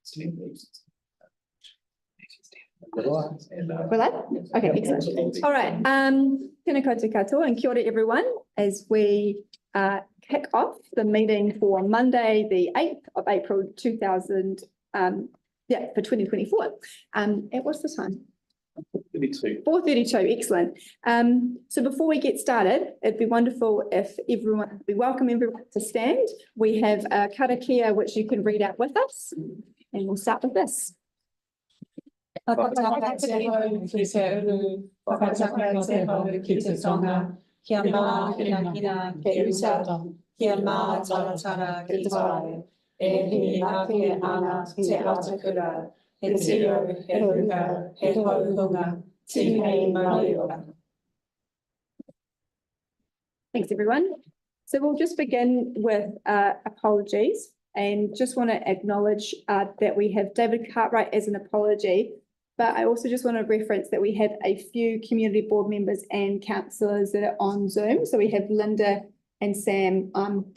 Okay, excellent. All right. Tēnā koutou katoa and kia ora everyone as we kick off the meeting for Monday, the 8th of April 2024. At what's the time? 4:32, excellent. So before we get started, it'd be wonderful if we welcome everyone to stand. We have a karakia which you can read out with us, and we'll start with this. Whakataka te hau ki te uru, whakataka te hau ki te tonga, kia mā hina ke uta, kia mā taratara ki tae, e hi ake ana te atakura, he tiro, he ruga, he hauhunga, tīmei mauriora. Thanks, everyone. So we'll just begin with apologies and just want to acknowledge that we have David Cartwright as an apology, but I also just want to reference that we have a few community board members and councillors that are on Zoom. So we have Linda and Sam on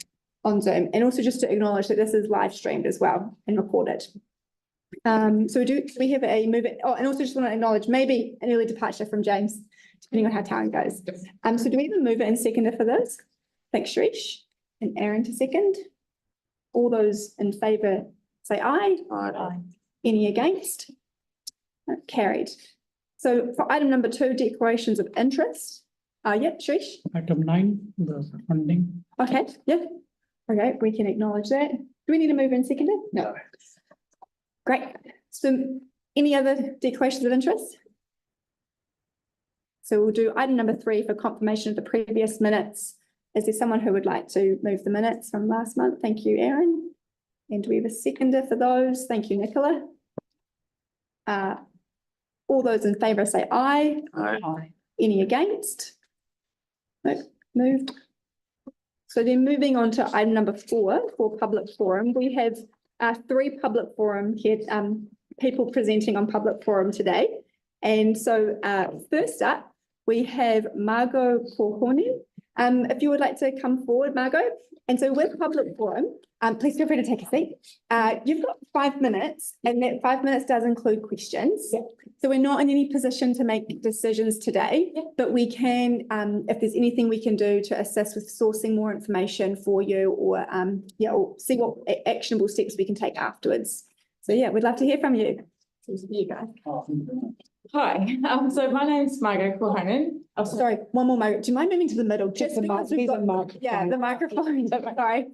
Zoom, and also just to acknowledge that this is live streamed as well and recorded. So we have a move it. Oh, and also just want to acknowledge maybe an early departure from James, depending on how time goes. So do we have a mover and seconder for this? Thanks, Shreesh. And Aaron to second. All those in favour say aye. Aye. Any against? Carried. So for item number 2, declarations of interest. Yep, Shreesh. Item 9, the funding. Okay, yeah. Okay, we can acknowledge that. Do we need a mover and seconder? No. Great. So any other declarations of interest? So we'll do item number 3 for confirmation of the previous minutes. Is there someone who would like to move the minutes from last month? Thank you, Aaron. And do we have a seconder for those? Thank you, Nicola. All those in favour say aye. Aye. Any against? No, moved. So then moving on to item number 4 for public forum, we have 3 public forum here, people presenting on public forum today. And so first up, we have Margot Korhonen. If you would like to come forward, Margot. And so with public forum, please feel free to take a seat. You've got 5 minutes, and that 5 minutes does include questions. Yep. So we're not in any position to make decisions today, but we can, if there's anything we can do to assist with sourcing more information for you, or or see what actionable steps we can take afterwards. So yeah, we'd love to hear from you. You guys. Hi, so my name's Margot Korhonen. Oh, sorry, one more, Margaret. Do you mind moving to the middle? Just the microphone. Yeah, the microphone. Sorry.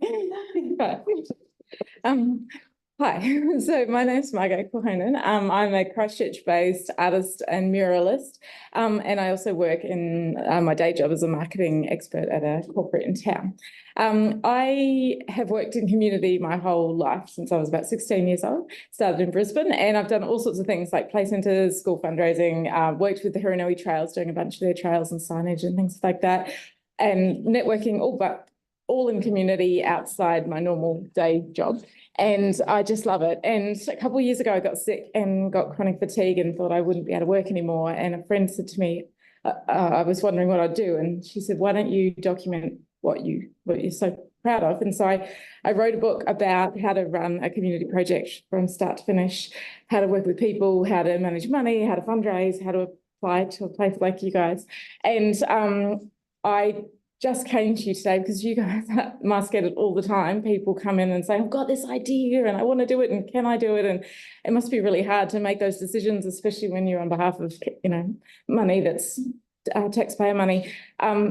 Hi, so my name's Margot Korhonen. I'm a Christchurch-based artist and muralist, and I also work in my day job as a marketing expert at a corporate in town. I have worked in community my whole life since I was about 16 years old, started in Brisbane, and I've done all sorts of things like play centres, school fundraising, worked with the Hiranui Trails, doing a bunch of their trails and signage and things like that, and networking, all in community outside my normal day job. And I just love it. And a couple of years ago, I got sick and got chronic fatigue and thought I wouldn't be able to work anymore. And a friend said to me, I was wondering what I'd do. And she said, why don't you document what you're so proud of? And so I wrote a book about how to run a community project from start to finish, how to work with people, how to manage money, how to fundraise, how to apply to a place like you guys. And I just came to you today because you guys must get it all the time. People come in and say, I've got this idea and I want to do it, and can I do it? And it must be really hard to make those decisions, especially when you're on behalf of, money that's taxpayer money.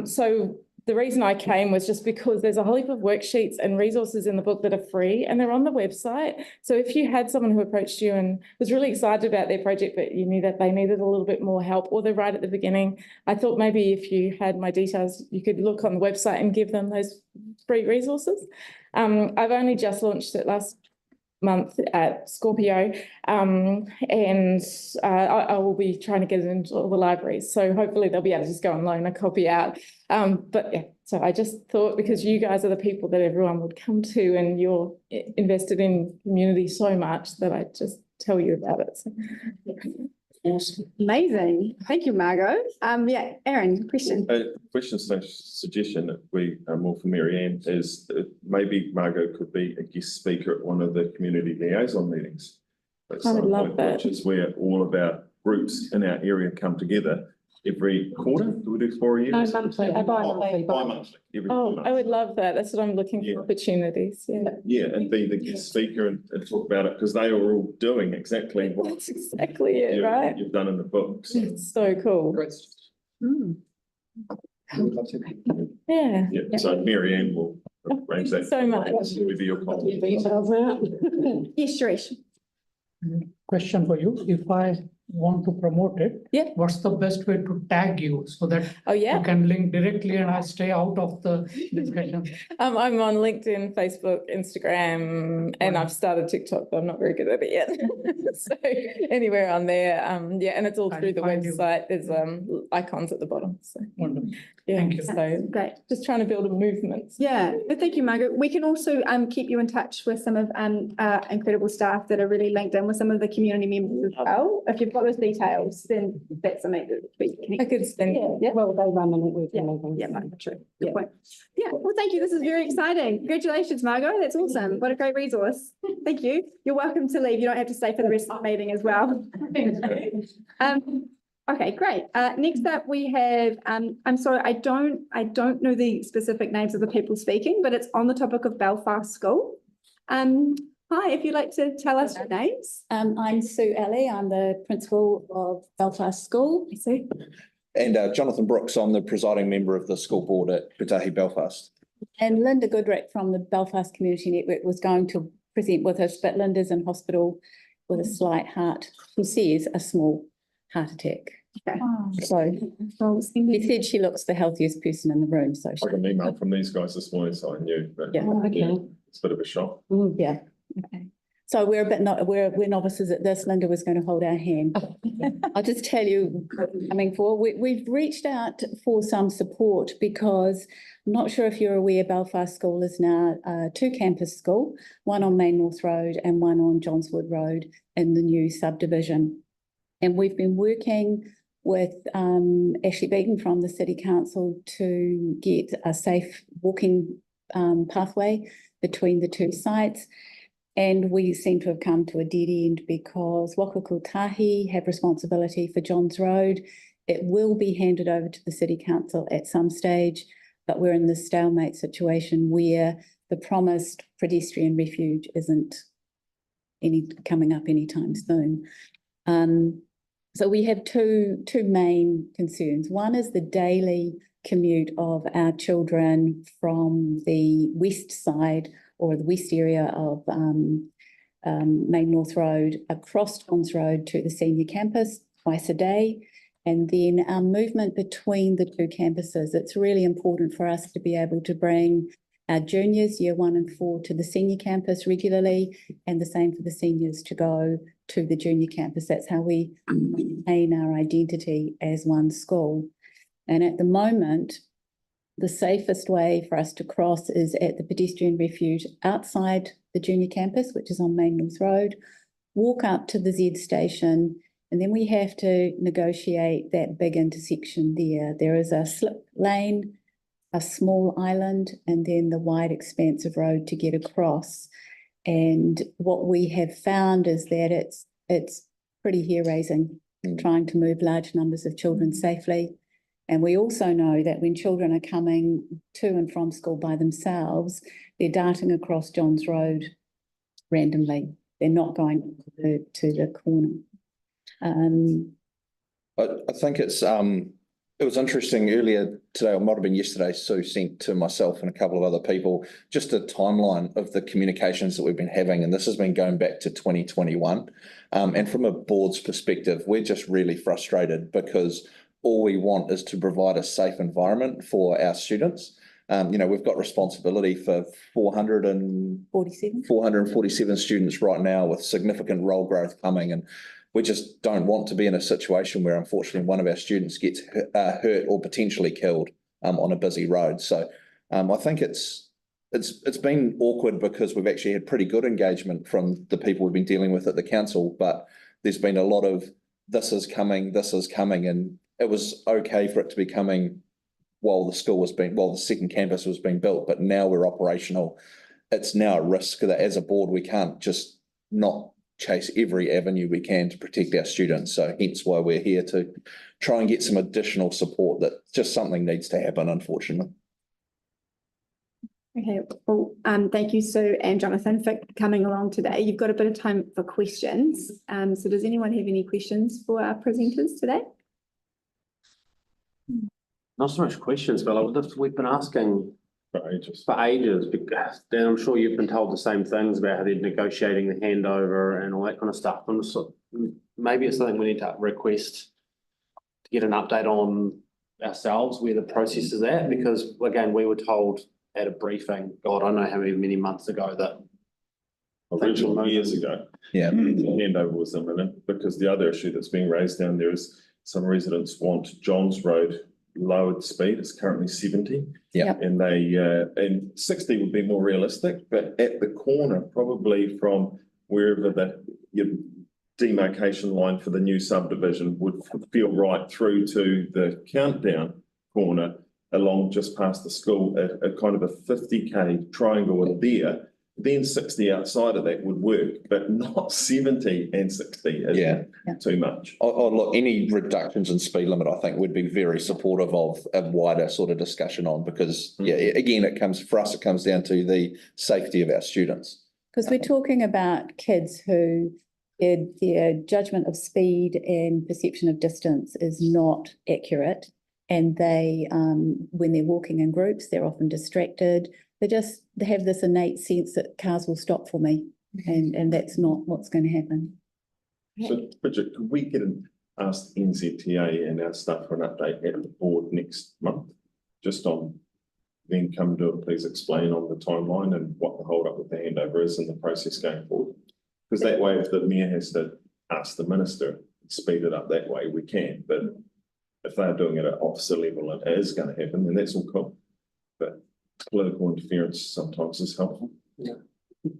So the reason I came was just because there's a whole heap of worksheets and resources in the book that are free, and they're on the website. So if you had someone who approached you and was really excited about their project, but you knew that they needed a little bit more help, or they're right at the beginning, I thought maybe if you had my details, you could look on the website and give them those free resources. I've only just launched it last month at Scorpio, and I will be trying to get it into all the libraries, so hopefully they'll be able to just go and loan a copy out. But yeah, so I just thought, because you guys are the people that everyone would come to, and you're invested in community so much, that I just tell you about it. So. Awesome. Amazing. Thank you, Margot. Yeah, Aaron, question. Suggestion that we are more for Marianne is that maybe Margot could be a guest speaker at one of the community liaison meetings. At I would some love point, that. which is where all of our groups in our area come together every quarter. Do we do 4 years? No, monthly, bi-monthly. Bi-monthly, every Oh, month. I would love that. That's what I'm looking Yeah. for, opportunities, yeah. Yeah, and be the guest speaker and talk about it, because they are all doing exactly what That's exactly it, right? you've done in the book. So, It's so cool. Mm. Yeah. yeah, so Mary Ann will arrange Thank you that. so much. With your Your comment. details out. Yes, Suresh. Question for you, if I want to promote it. Yeah. What's the best way to tag you so that Oh, you yeah. can link directly and I stay out of the discussion? I'm on LinkedIn, Facebook, Instagram, and I've started TikTok, but I'm not very good at it yet. So anywhere on there, yeah, and it's all I'll through the find you. website. There's icons at the bottom. So Wonderful. yeah, Thank you. so Great. just trying to build a movement. Yeah, but thank you, Margaret. We can also keep you in touch with some of incredible staff that are really linked in with some of the community members as well. If you've got those details, then that's something that we can. I could spend. Yeah. Well, they run an weekly Yeah, meeting. yeah, Margaret, true. Good point. Yeah, well, thank you. This is very exciting. Congratulations, Margot. That's awesome. What a great resource. Thank you. You're welcome to leave. You don't have to stay for the rest of the meeting as well. Okay, great. Next up, we have, I'm sorry, I don't know the specific names of the people speaking, but it's on the topic of Belfast School. Hi, if you'd like to tell us your names. I'm Sue Alley. I'm the principal of Belfast School. Sue. And Jonathan Brooks, I'm the presiding member of the school board at Putahi Belfast. And Linda Goodrick from the Belfast Community Network was going to present with us, but Linda's in hospital with a slight heart, she says a small heart attack. Okay. So she said she looks the healthiest person in the room, so I got an email from these guys this morning, so I knew, but Yeah. Oh, okay. it's a bit of a shock. yeah. Okay. So we're a bit we're novices at this. Linda was going to hold our hand. I'll just tell you, we've reached out for some support because I'm not sure if you're aware, Belfast School is now a 2-campus school, one on Main North Road and one on Johnswood Road in the new subdivision. And we've been working with Ashley Beaton from the City Council to get a safe walking pathway between the two sites. And we seem to have come to a dead end because Waka Kotahi have responsibility for Johns Road. It will be handed over to the City Council at some stage, but we're in this stalemate situation where the promised pedestrian refuge isn't coming up anytime soon. So we have two main concerns. One is the daily commute of our children from the west side or the west area of Main North Road across Johns Road to the senior campus twice a day. And then our movement between the two campuses. It's really important for us to be able to bring our juniors, year 1 and 4, to the senior campus regularly, and the same for the seniors to go to the junior campus. That's how we maintain our identity as one school. And at the moment, the safest way for us to cross is at the pedestrian refuge outside the junior campus, which is on Main North Road, walk up to the Z station, and then we have to negotiate that big intersection there. There is a slip lane, a small island, and then the wide expanse of road to get across. And what we have found is that it's pretty hair-raising trying to move large numbers of children safely. And we also know that when children are coming to and from school by themselves, they're darting across Johns Road randomly. They're not going to the corner. I think it was interesting earlier today, or might have been yesterday, Sue sent to myself and a couple of other people, just a timeline of the communications that we've been having. And this has been going back to 2021. And from a board's perspective, we're just really frustrated because all we want is to provide a safe environment for our students. We've got responsibility for 447 students right now with significant roll growth coming. And we just don't want to be in a situation where, unfortunately, one of our students gets hurt or potentially killed on a busy road. So I think it's been awkward because we've actually had pretty good engagement from the people we've been dealing with at the council, but there's been a lot of this is coming, and it was okay for it to be coming while the second campus was being built, but now we're operational. It's now a risk that as a board we can't just not chase every avenue we can to protect our students. So hence why we're here to try and get some additional support. That just something needs to happen, unfortunately. Okay, well, thank you, Sue and Jonathan, for coming along today. You've got a bit of time for questions. So does anyone have any questions for our presenters today? Not so much questions, but we've been asking For ages. for ages, because then I'm sure you've been told the same things about how they're negotiating the handover and all that kind of stuff. And so maybe it's something we need to request to get an update on ourselves, where the process is at, because again, we were told at a briefing, God, I don't know how many months ago that. Originally, years ago. Yeah. The handover was imminent, because the other issue that's being raised down there is some residents want Johns Road lowered speed. It's currently 70. Yeah. And and 60 would be more realistic, but at the corner, probably from wherever your demarcation line for the new subdivision would feel right through to the Countdown corner along just past the school, a kind of a 50k triangle there. Then 60 outside of that would work, but not 70 and 60 is too much. Look, any reductions in speed limit, I think, would be very supportive of a wider sort of discussion on, because, again, it comes down to the safety of our students. Because we're talking about kids who their judgment of speed and perception of distance is not accurate. And they, when they're walking in groups, they're often distracted. They have this innate sense that cars will stop for me, and that's not what's going to happen. So, Bridget, could we get ask NZTA and our staff for an update at the board next month? Just on, then come to please explain on the timeline and what the hold up with the handover is and the process going forward. Because that way, if the mayor has to ask the minister, speed it up that way, we can. But if they're doing it at officer level, it is going to happen, then that's all cool. But political interference sometimes is helpful.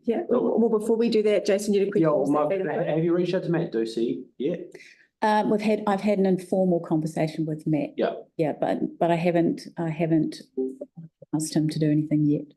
Yeah, well, before we do that, Jason, you did a quick. Have you reached out to Matt Ducey yet? I've had an informal conversation with Matt. Yeah. Yeah, but I haven't asked him to do anything yet.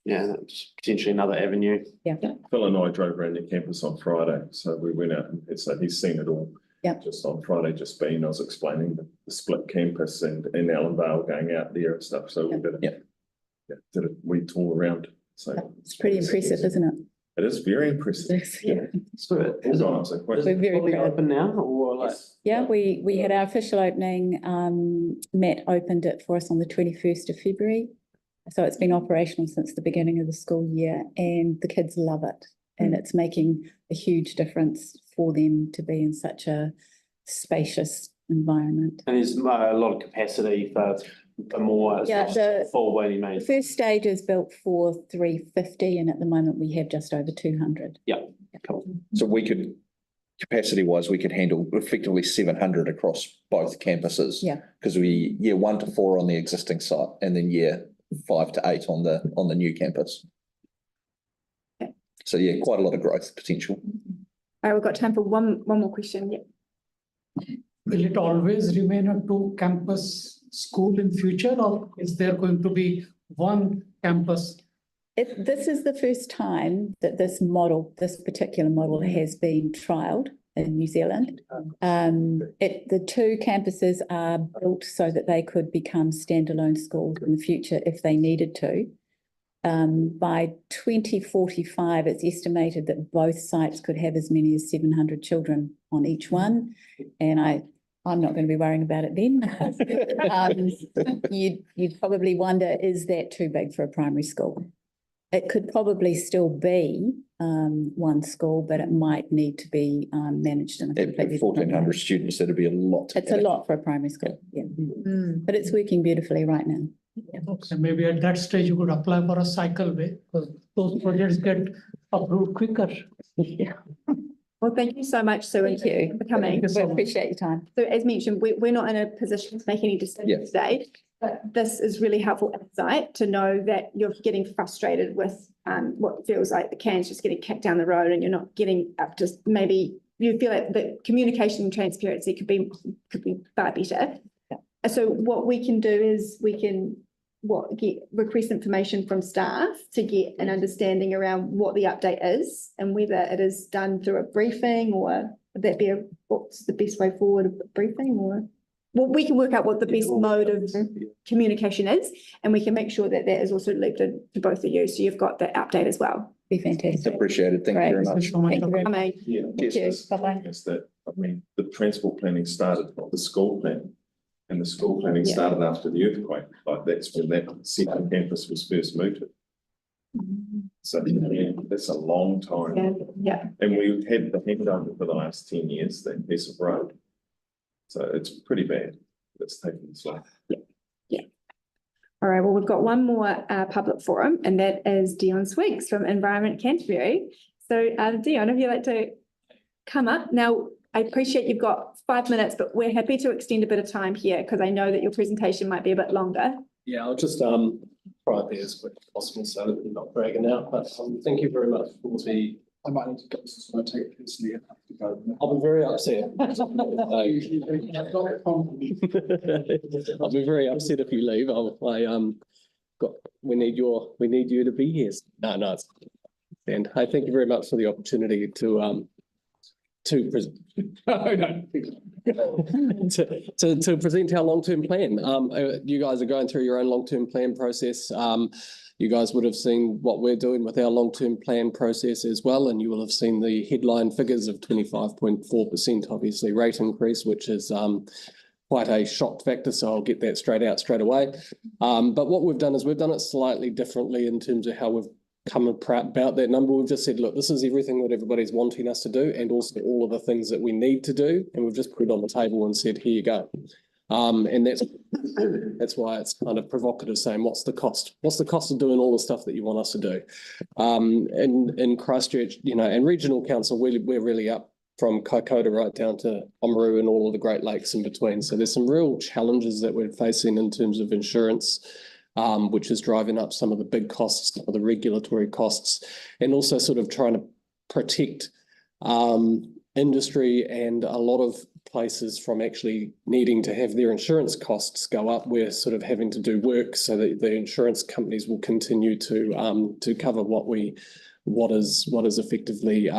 Yeah, that's potentially another avenue. Yeah. Phil and I drove around the campus on Friday, so we went out and so he's seen it all. Yeah. Just on Friday, I was explaining the split campus and Allen Vale going out there and stuff. So we did a wee tour around. So It's pretty impressive, isn't it? it is very impressive. Yeah. So is it We're very fully proud. open now, or like? Yeah, we had our official opening. Matt opened it for us on the 21st of February. So it's been operational since the beginning of the school year, and the kids love it. And it's making a huge difference for them to be in such a spacious environment. And there's a lot of capacity for a more full The Waimaero. first stage is built for 350, and at the moment we have just over 200. Yeah, cool. So we could, capacity-wise, we could handle effectively 700 across both campuses. Yeah. Because year 1 to 4 on the existing site, and then year 5 to 8 on the new campus. Okay. So quite a lot of growth potential. All right, we've got time for one more question. Yeah. Will it always remain a two-campus school in future, or is there going to be one campus? This is the first time that this particular model has been trialled in New Zealand. The two campuses are built so that they could become standalone schools in the future if they needed to. By 2045, it's estimated that both sites could have as many as 700 children on each one. And I'm not going to be worrying about it then. You'd probably wonder, is that too big for a primary school? It could probably still be one school, but it might need to be managed in a At completely different 1,400 way. students, that'd be a lot. It's a lot for a primary school, yeah. But it's working beautifully right now. So maybe at that stage you could apply for a cycleway, because those projects get approved quicker. Yeah. Well, thank you so much, Sue, and Thank you. for coming. Thank you so We much. appreciate your time. So as mentioned, we're not in a position to make any decisions today, but this is really helpful insight to know that you're getting frustrated with what feels like the can's just getting kicked down the road and you're not getting up to, maybe you feel like the communication and transparency could be far better. So what we can do is we can request information from staff to get an understanding around what the update is and whether it is done through a briefing, or would that be what's the best way forward, a briefing, or? Well, we can work out what the best mode of communication is, and we can make sure that that is also looped in to both of you, so you've got the update as well. Be It's fantastic. appreciated. Thank you very Thank you much. so much. Thank you very I much. mean, Yeah, Thank you. yes, Bye-bye. is that, I mean, the transport planning started with the school plan. And the school planning Yeah. started after the earthquake, like that's when that second campus was first mooted. So yeah, that's a long time. yeah. And we've had the handover for the last 10 years, that piece of road. So it's pretty bad. It's taken slow. All right, well, we've got one more public forum, and that is Dion Swiggs from Environment Canterbury. So Dion, if you'd like to come up. Now, I appreciate you've got 5 minutes, but we're happy to extend a bit of time here because I know that your presentation might be a bit longer. Yeah, I'll just try and be as quick as possible so that we're not dragging out, but thank you very much for the. I might need to go, so I take it personally. I have to go. I'll be very upset. I'll be very upset if you leave. We need you to be here. No, it's, and I thank you very much for the opportunity to present. To present our long-term plan. You guys are going through your own long-term plan process. You guys would have seen what we're doing with our long-term plan process as well, and you will have seen the headline figures of 25.4% obviously rate increase, which is quite a shock factor, so I'll get that straight away. But what we've done is we've done it slightly differently in terms of how we've come about that number. We've just said, look, this is everything that everybody's wanting us to do, and also all of the things that we need to do, and we've just put it on the table and said, here you go. And that's why it's kind of provocative, saying, what's the cost? What's the cost of doing all the stuff that you want us to do? In Christchurch, and regional council, we're really up from Kaikoura right down to Oamaru and all of the Great Lakes in between. So there's some real challenges that we're facing in terms of insurance, which is driving up some of the big costs, some of the regulatory costs, and also sort of trying to protect industry and a lot of places from actually needing to have their insurance costs go up. We're sort of having to do work so that the insurance companies will continue to cover what is effectively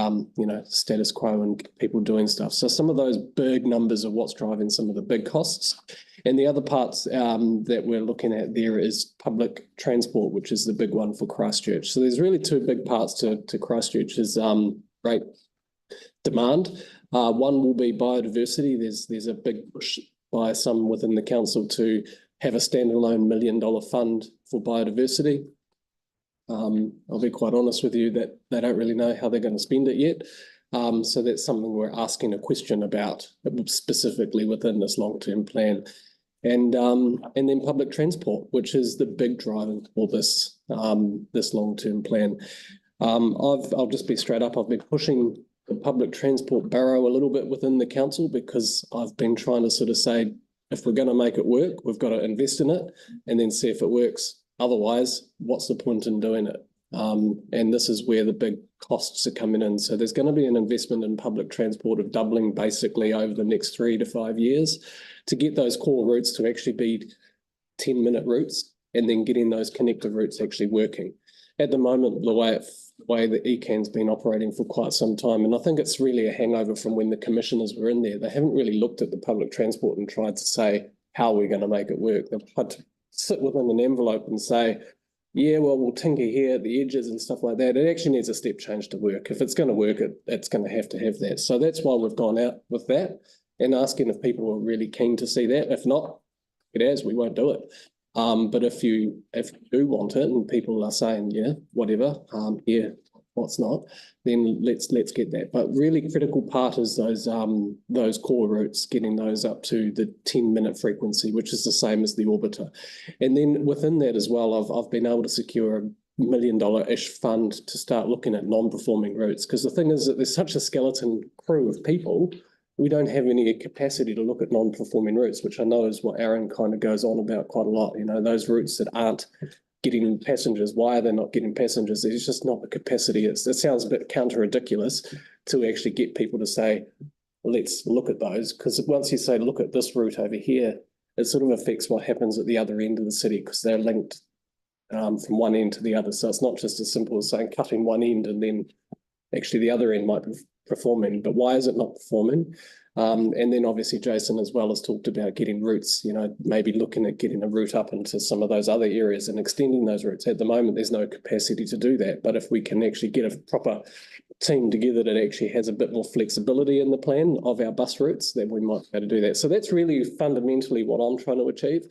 status quo and people doing stuff. So some of those big numbers are what's driving some of the big costs. And the other parts that we're looking at there is public transport, which is the big one for Christchurch. So there's really two big parts to Christchurch's rate demand. One will be biodiversity. There's a big push by some within the council to have a standalone $1 million fund for biodiversity. I'll be quite honest with you that they don't really know how they're going to spend it yet. So that's something we're asking a question about specifically within this long-term plan. And then public transport, which is the big driver for this long-term plan. I'll just be straight up. I've been pushing the public transport barrow a little bit within the council because I've been trying to sort of say, if we're going to make it work, we've got to invest in it and then see if it works. Otherwise, what's the point in doing it? And this is where the big costs are coming in. So there's going to be an investment in public transport of doubling basically over the next 3 to 5 years to get those core routes to actually be 10-minute routes and then getting those connective routes actually working. At the moment, the way the ECAN's been operating for quite some time, and I think it's really a hangover from when the commissioners were in there. They haven't really looked at the public transport and tried to say, how are we going to make it work? They've tried to sit within an envelope and say, yeah, well, we'll tinker here at the edges and stuff like that. It actually needs a step change to work. If it's going to work, it's going to have that. So that's why we've gone out with that and asking if people are really keen to see that. If not, we won't do it. But if you do want it and people are saying, yeah, whatever, what's not, then let's get that. But really critical part is those core routes, getting those up to the 10-minute frequency, which is the same as the orbiter. And then within that as well, I've been able to secure $1 million-ish fund to start looking at non-performing routes. Because the thing is that there's such a skeleton crew of people, we don't have any capacity to look at non-performing routes, which I know is what Aaron kind of goes on about quite a lot. Those routes that aren't getting passengers, why are they not getting passengers? There's just not the capacity. It sounds a bit counter-ridiculous to actually get people to say, let's look at those. Because once you say, look at this route over here, it sort of affects what happens at the other end of the city because they're linked from one end to the other. So it's not just as simple as saying cutting one end and then actually the other end might be performing. But why is it not performing? And then obviously Jason as well has talked about getting routes, maybe looking at getting a route up into some of those other areas and extending those routes. At the moment, there's no capacity to do that. But if we can actually get a proper team together that actually has a bit more flexibility in the plan of our bus routes, then we might be able to do that. So that's really fundamentally what I'm trying to achieve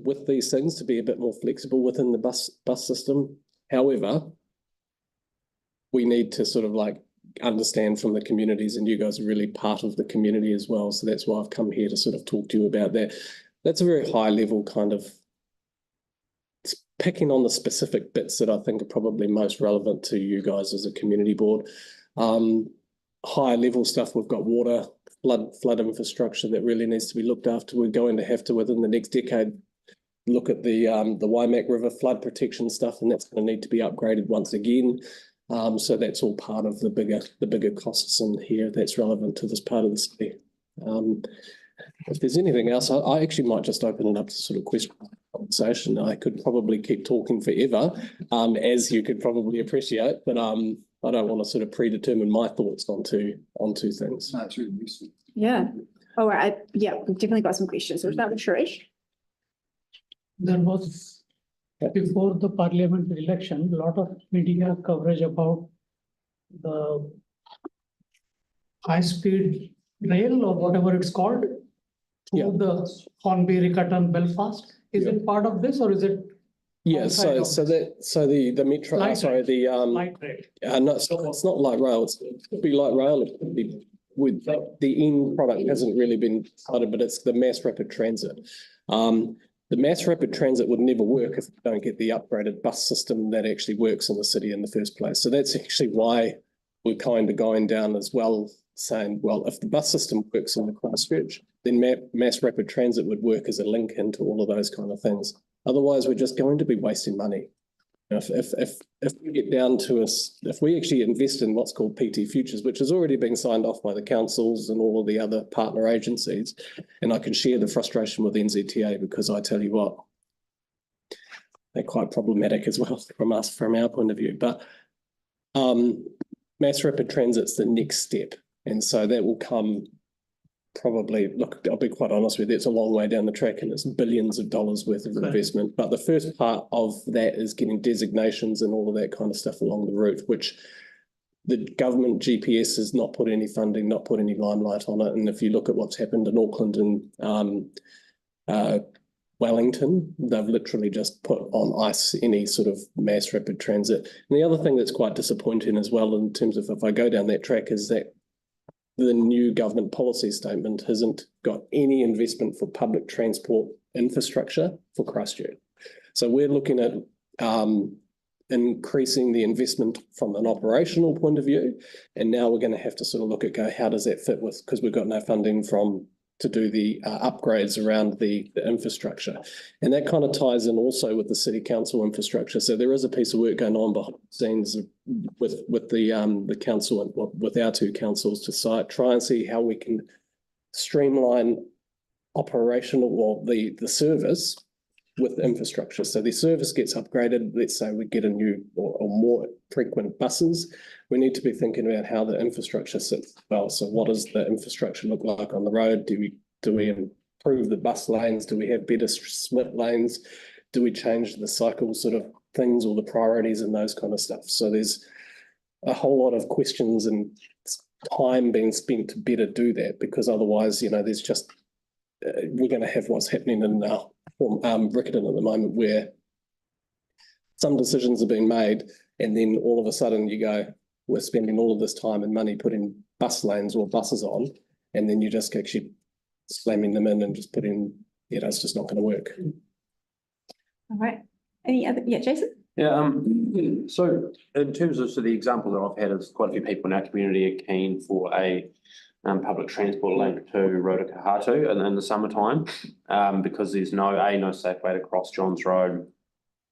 with these things, to be a bit more flexible within the bus system. However, we need to sort of understand from the communities, and you guys are really part of the community as well. So that's why I've come here to sort of talk to you about that. That's a very high level kind of picking on the specific bits that I think are probably most relevant to you guys as a community board. Higher level stuff, we've got water, flood infrastructure that really needs to be looked after. We're going to have to, within the next decade, look at the Waimāero River flood protection stuff, and that's going to need to be upgraded once again. So that's all part of the bigger costs in here that's relevant to this part of the city. If there's anything else, I actually might just open it up to sort of question conversation. I could probably keep talking forever, as you could probably appreciate, but I don't want to sort of predetermine my thoughts onto things. That's really useful. Yeah. All right. Yeah, we've definitely got some questions. So is that with Suresh? There was, before the parliamentary election, a lot of media coverage about the high-speed rail or whatever it's called through the Hornby, Riccarton, Belfast. Is it part of this or is it? Yeah, outside of the metro, Light sorry, the light rail? no, it's not light rail. It could be light rail. It could be with the end product hasn't really been decided, but it's the mass rapid transit. The mass rapid transit would never work if we don't get the upgraded bus system that actually works in the city in the first place. So that's actually why we're kind of going down as well, saying, well, if the bus system works in the Christchurch, then mass rapid transit would work as a link into all of those kind of things. Otherwise, we're just going to be wasting money. If we get down to if we actually invest in what's called PT Futures, which has already been signed off by the councils and all of the other partner agencies, and I can share the frustration with NZTA because I tell you what, they're quite problematic as well from our point of view. But mass rapid transit's the next step, and so that will come. Probably, look, I'll be quite honest with you, it's a long way down the track and it's billions of dollars worth of investment. But the first part of that is getting designations and all of that kind of stuff along the route, which the government GPS has not put any funding, not put any limelight on it. And if you look at what's happened in Auckland and Wellington, they've literally just put on ice any sort of mass rapid transit. And the other thing that's quite disappointing as well in terms of if I go down that track is that the new government policy statement hasn't got any investment for public transport infrastructure for Christchurch. So we're looking at increasing the investment from an operational point of view. And now we're going to have to sort of look at how does that fit with, because we've got no funding to do the upgrades around the infrastructure. And that kind of ties in also with the city council infrastructure. So there is a piece of work going on behind the scenes with the council and with our two councils to try and see how we can streamline operational or the service with infrastructure. So the service gets upgraded. Let's say we get a new or more frequent buses. We need to be thinking about how the infrastructure sits well. So what does the infrastructure look like on the road? Do we improve the bus lanes? Do we have better split lanes? Do we change the cycle sort of things or the priorities and those kind of stuff? So there's a whole lot of questions and time being spent to better do that, because otherwise, there's just we're going to have what's happening in Riccarton at the moment, where some decisions are being made and then all of a sudden you go, we're spending all of this time and money putting bus lanes or buses on, and then you're just actually slamming them in and just putting, it's just not going to work. All right. Any other? Yeah, Jason? Yeah, so in terms of the example that I've had is quite a few people in our community are keen for a public transport link to Rotorua in the summertime, because there's no safe way to cross Johns Road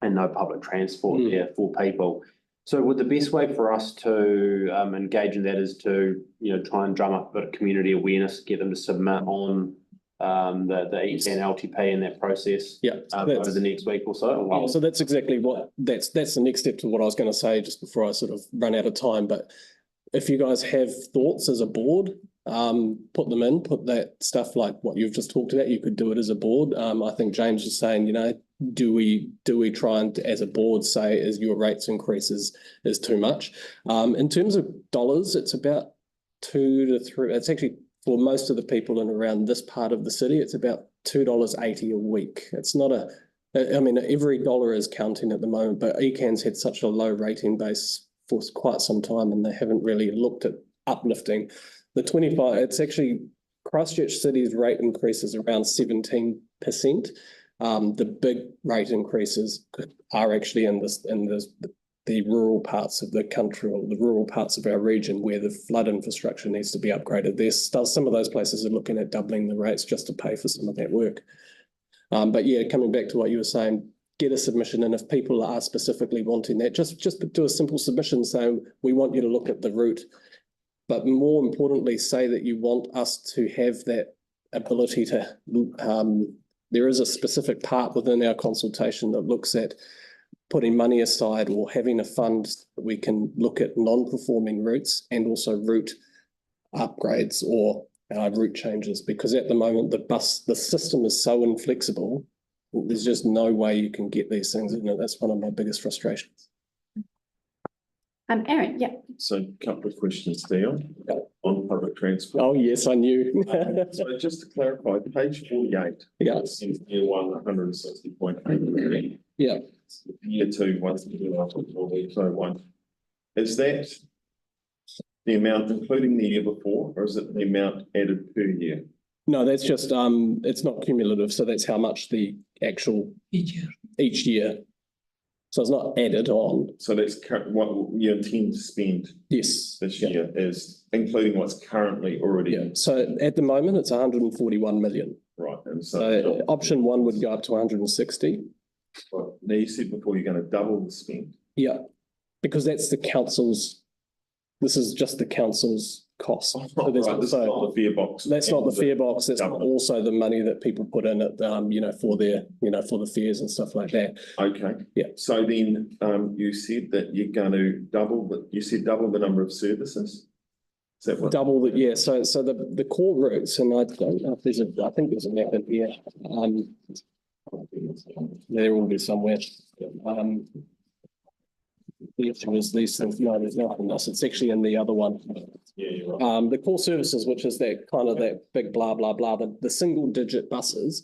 and no public transport there for people. So would the best way for us to engage in that is to try and drum up a bit of community awareness, get them to submit on the ECAN LTP in that process. Yeah. Over the next week or so. Yeah, so that's exactly what, that's the next step to what I was going to say just before I sort of run out of time. But if you guys have thoughts as a board, put them in, put that stuff like what you've just talked about. You could do it as a board. I think James was saying, you know, do we try and as a board say is your rates increases is too much? In terms of dollars, it's about 2 to 3. It's actually for most of the people in around this part of the city, it's about $2.80 a week. It's not I mean, every dollar is counting at the moment, but ECAN's had such a low rating base for quite some time and they haven't really looked at uplifting. The 25, it's actually Christchurch City's rate increase is around 17%. The big rate increases are actually in the rural parts of the country or the rural parts of our region where the flood infrastructure needs to be upgraded. There's some of those places are looking at doubling the rates just to pay for some of that work. But yeah, coming back to what you were saying, get a submission, and if people are specifically wanting that, just do a simple submission saying we want you to look at the route, but more importantly, say that you want us to have that ability to. There is a specific part within our consultation that looks at putting money aside or having a fund that we can look at non-performing routes and also route upgrades or route changes, because at the moment the system is so inflexible. There's just no way you can get these things in it. That's one of my biggest frustrations. Aaron, yeah. So a couple of questions, Dion, on public transport. Oh, yes, I knew. So just to clarify, page 48. Yeah. In year 1, 160.8. Yeah. Year 2, 1. Is that the amount including the year before, or is it the amount added per year? No, that's just, it's not cumulative. So that's how much the actual each year. So it's not added on. So that's what you intend to spend Yes. this year is including what's currently already. Yeah. So at the moment it's 141 million. Right. And So option 1 would go up to 160. Right. Now you said before you're going to double the spend. Yeah. Because that's the council's, this is just the council's cost. So there's Right, this is also, not the fare box. that's not the fare box. That's not government. also the money that people put in at, you know, for their, you know, for the fares and stuff like that. Okay. Yeah. So then, you said that you're going to double the number of services. Is that what? Double the, yeah. So the core routes, and I don't know if there's I think there's a map in here. There will be somewhere. The issue is these things. No, there's nothing else. It's actually in the other one. Yeah, you're right. The core services, which is that kind of that big blah, blah, blah, the single digit buses,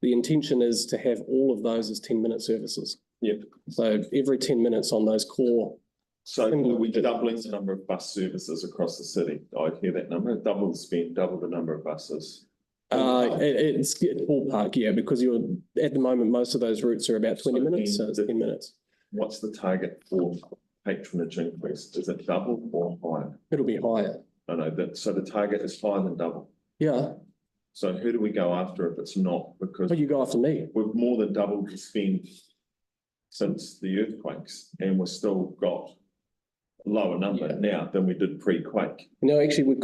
the intention is to have all of those as 10-minute services. Yep. So every 10 minutes on those core. So are we doubling the number of bus services across the city? I hear that number, double the spend, double the number of buses. It's ballpark, yeah, because you're at the moment, most of those routes are about 20 minutes, so it's 10 minutes. What's the target for patronage increase? Is it double or higher? It'll be higher. I know that, so the target is higher than double. Yeah, So who do we go after if it's not? Because but you go after me. we've more than doubled the spend since the earthquakes, and we've still got a lower number now than we did pre-quake. No, actually,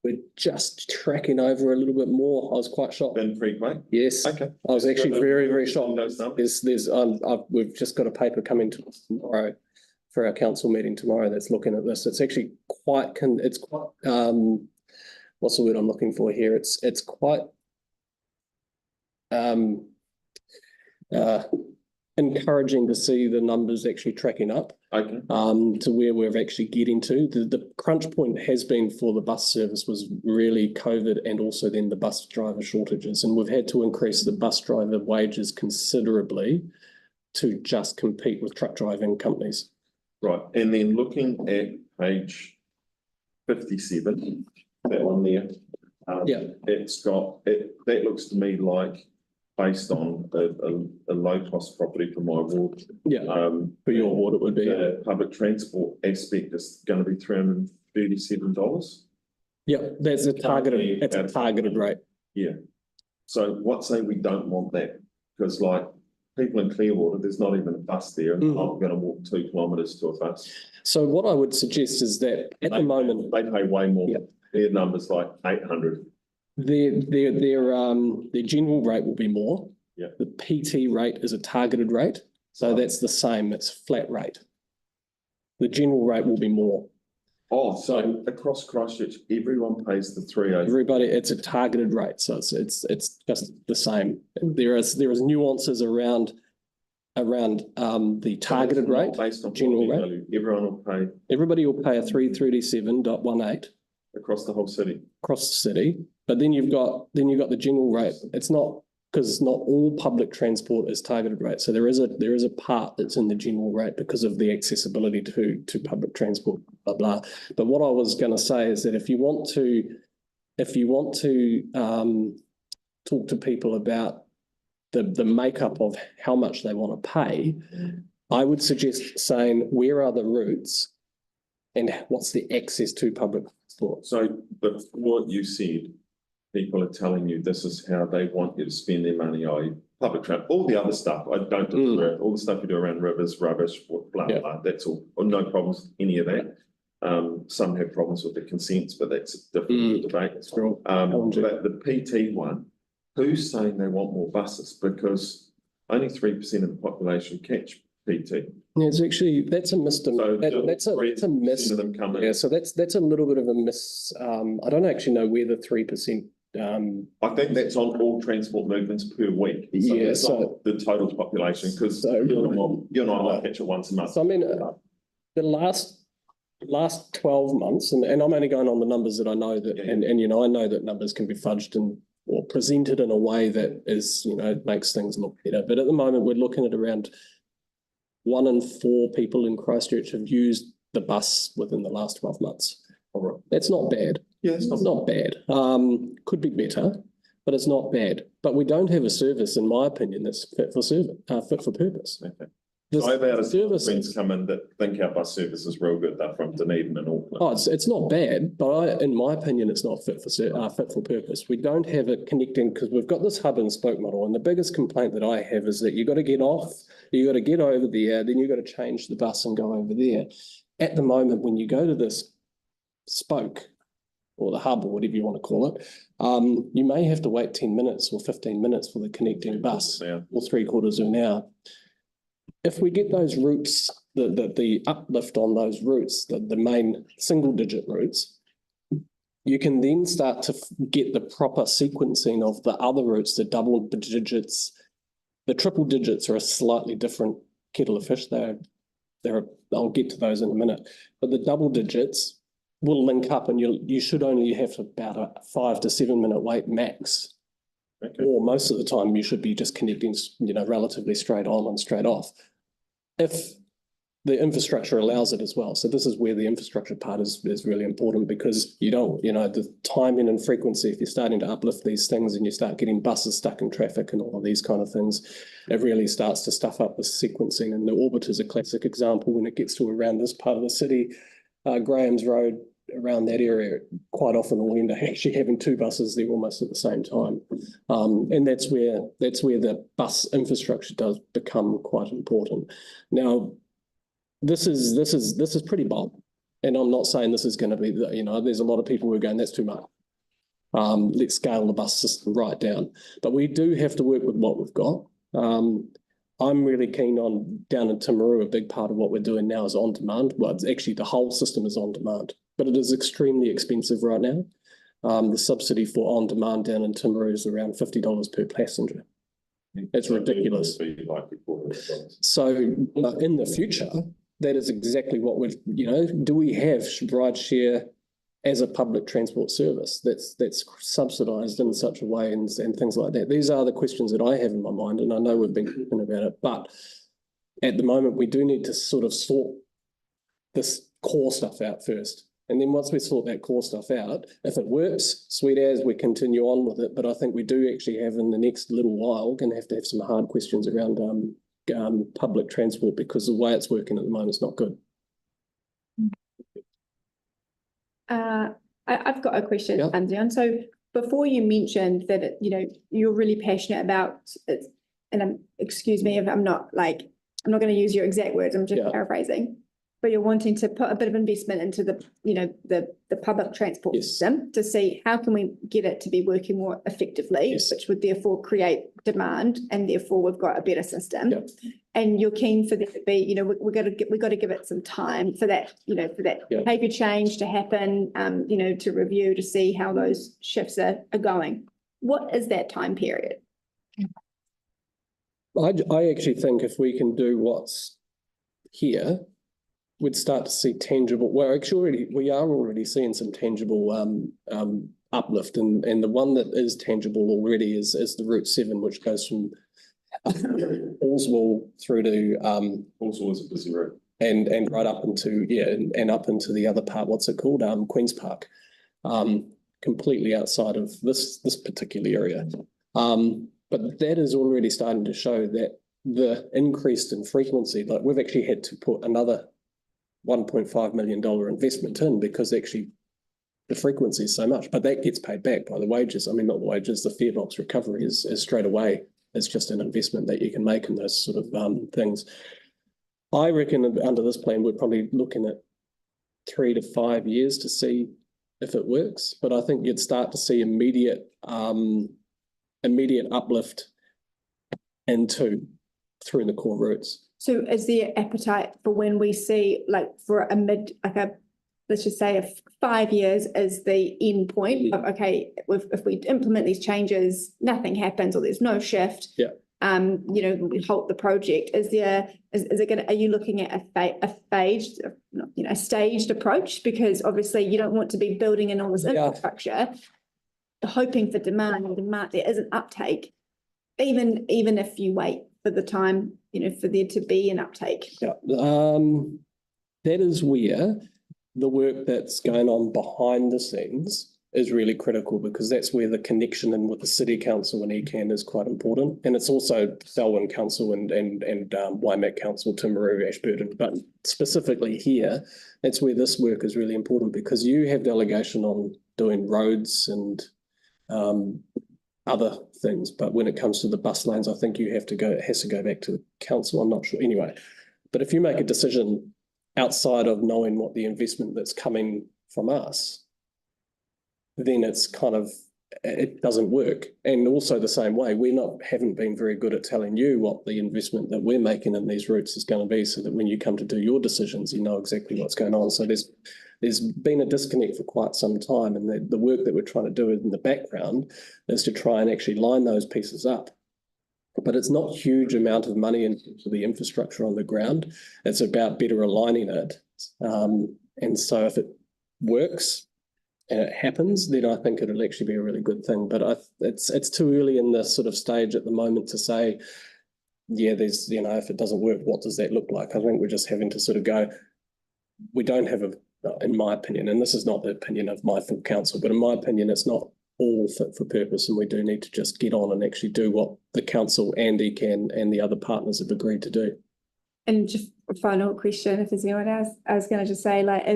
we're just tracking over a little bit more. I was quite shocked. Than pre-quake? Yes. Okay. I was actually very, very shocked. Those numbers? We've just got a paper coming to us tomorrow for our council meeting tomorrow that's looking at this. It's actually quite, what's the word I'm looking for here? It's quite encouraging to see the numbers actually tracking up. Okay. To where we're actually getting to. The crunch point has been for the bus service was really COVID and also then the bus driver shortages. And we've had to increase the bus driver wages considerably to just compete with truck driving companies. Right, and then looking at page 57, that one there. Yeah. That looks to me like based on a low cost property for my ward. Yeah, for your ward it would be. The public transport aspect is going to be $337. Yeah, that's a targeted, it's a targeted rate. Yeah. So what say we don't want that? Because like people in Clearwater, there's not even a bus there, and I'm going to walk 2 kilometres to a bus. So what I would suggest is that at the moment. They pay way more. Yeah. Their number's like 800. Their general rate will be more. Yeah. The PT rate is a targeted rate, so that's the same, it's flat rate. The general rate will be more. Oh, so across Christchurch, everyone pays the 308. Everybody, it's a targeted rate, so it's just the same. There is nuances around the targeted rate, Based on general property rate. value, everyone will pay Everybody will pay a 337.18 across the whole city. across the city, but then you've got the general rate. It's not, because not all public transport is targeted rate. So there is a part that's in the general rate because of the accessibility to public transport, blah, blah. But what I was going to say is that if you want to talk to people about the makeup of how much they want to pay, I would suggest saying, where are the routes and what's the access to public transport? So, but what you said, people are telling you this is how they want you to spend their money. Public transport, all the other stuff, I don't disagree. All the stuff you do around rivers, rubbish, blah, Yeah. blah, that's all. No problems with any of that. Some have problems with the consents, but that's a different debate. Sure. But the PT one, who's saying they want more buses? Because only 3% of the population catch PT. Yeah, it's actually, that's a misnomer. So That's a miss. of them come in. Yeah, so that's a little bit of a miss. I don't actually know where the 3%. I think that's on all transport movements per week. So Yeah, it's so- not the total population, because So- you're not allowed to catch it once a month. So I mean, the last 12 months, and I'm only going on the numbers that I know that, Yeah. and you know, I know that numbers can be fudged or presented in a way that is, you know, makes things look better. But at the moment, we're looking at around 1 in 4 people in Christchurch have used the bus within the last 12 months. All right. That's not bad. Yeah, it's It's not bad. Could be better, but it's not bad. But we don't have a service, in my opinion, that's fit for purpose. Okay. This I've had service, friends come in that think our bus service is real good. They're from Dunedin and Auckland. oh, it's not bad, but in my opinion, it's not fit for purpose. We don't have it connecting, because we've got this hub and spoke model, and the biggest complaint that I have is that you got to get off, you got to get over there, then you got to change the bus and go over there. At the moment, when you go to this spoke or the hub or whatever you want to call it, you may have to wait 10 minutes or 15 minutes for the connecting bus, Yeah. or 3/4 of an hour. If we get those routes, the uplift on those routes, the main single-digit routes, you can then start to get the proper sequencing of the other routes, the double digits. The triple digits are a slightly different kettle of fish. I'll get to those in a minute. But the double digits will link up, and you should only have about a 5 to 7 minute wait max. Okay. Or most of the time you should be just connecting, you know, relatively straight on and straight off, if the infrastructure allows it as well. So this is where the infrastructure part is really important, because you don't, you know, the timing and frequency, if you're starting to uplift these things and you start getting buses stuck in traffic and all of these kind of things, it really starts to stuff up the sequencing. And the orbit is a classic example when it gets to around this part of the city, Graham's Road, around that area, quite often we'll end up actually having 2 buses there almost at the same time. And that's where the bus infrastructure does become quite important. Now, this is pretty bold, and I'm not saying this is going to be, you know, there's a lot of people who are going, that's too much. Let's scale the bus system right down. But we do have to work with what we've got. I'm really keen on, down in Timaru, a big part of what we're doing now is on demand. Well, it's actually the whole system is on demand, but it is extremely expensive right now. The subsidy for on demand down in Timaru is around $50 per passenger. It's ridiculous. So in the future, that is exactly what we've, you know, do we have ride share as a public transport service that's subsidised in such a way and things like that? These are the questions that I have in my mind, and I know we've been talking about it, but at the moment we do need to sort of sort this core stuff out first. And then once we sort that core stuff out, if it works, sweet as, we continue on with it. But I think we do actually have, in the next little while, going to have some hard questions around public transport, because the way it's working at the moment is not good. I've got a question, Yeah. Anzion. So before you mentioned that, you know, you're really passionate about it, and excuse me if I'm not going to use your exact words, I'm just Yeah. paraphrasing. but you're wanting to put a bit of investment into the, you know, the public transport Yes. system to see how can we get it to be working more effectively, Yes. which would therefore create demand, and therefore we've got a better system. Yep. And you're keen for there to be, you know, we've got to give it some time for that, you know, for that Yep. behavior change to happen, you know, to review, to see how those shifts are going. What is that time period? I actually think if we can do what's here, we'd start to see tangible, well, actually, we are already seeing some tangible uplift, and the one that is tangible already is the Route 7, which goes from Allswell through to Also is a busy road. and right up into, and up into the other part, what's it called? Queen's Park. Completely outside of this particular area. But that is already starting to show that the increase in frequency, like we've actually had to put another $1.5 million investment in, because actually the frequency is so much, but that gets paid back by the wages. I mean, not the wages, the fare box recovery is straight away. It's just an investment that you can make in those sort of things. I reckon under this plan, we're probably looking at 3 to 5 years to see if it works, but I think you'd start to see immediate uplift through the core routes. So is there appetite for when we see, like, for let's just say 5 years is the end point of, okay, if we implement these changes, nothing happens or there's no shift. Yeah. You know, we halt the project. Is it gonna, are you looking at a phased, you know, a staged approach? Because obviously you don't want to be building in all this infrastructure, hoping for demand, and demand, there isn't uptake, even if you wait for the time, you know, for there to be an uptake. Yeah, that is where the work that's going on behind the scenes is really critical, because that's where the connection in with the City Council and ECAN is quite important. And it's also Selwyn Council and Waimāero Council, Timaru, Ashburton, but specifically here, that's where this work is really important, because you have delegation on doing roads and other things. But when it comes to the bus lanes, I think it has to go back to the council. I'm not sure anyway. But if you make a decision outside of knowing what the investment that's coming from us, then it's kind of, it doesn't work. And also the same way, haven't been very good at telling you what the investment that we're making in these routes is going to be, so that when you come to do your decisions, you know exactly what's going on. So there's been a disconnect for quite some time, and the work that we're trying to do in the background is to try and actually line those pieces up. But it's not a huge amount of money into the infrastructure on the ground. It's about better aligning it. And so if it works and it happens, then I think it'll actually be a really good thing. But it's too early in this sort of stage at the moment to say, yeah, there's, you know, if it doesn't work, what does that look like? I think we're just having to sort of go, we don't have in my opinion, and this is not the opinion of my full council, but in my opinion, it's not all fit for purpose, and we do need to just get on and actually do what the council and ECAN and the other partners have agreed to do. And just a final question, if there's anyone else, I was going to just say, like,